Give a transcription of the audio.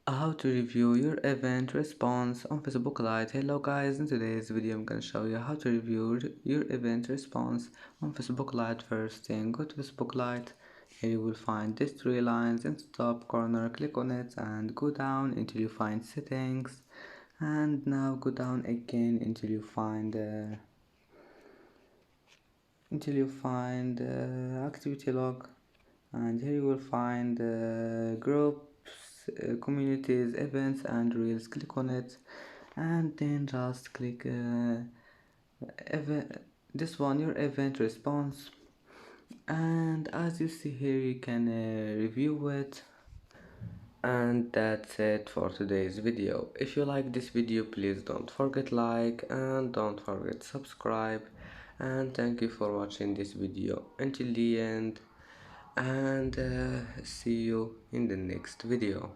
How to review your event response on Facebook Lite. Hello guys, in today's video I'm gonna show you how to review your event response on Facebook Lite. First thing, go to Facebook Lite. Here you will find these three lines in the top corner. Click on it and go down until you find settings, and now go down again until you find activity log, and here you will find groups, communities, events and reels. Click on it and then just click this one, your event response, and as you see here you can review it. And that's it for today's video. If you like this video, please don't forget like and don't forget subscribe, and thank you for watching this video until the end, and see you in the next video.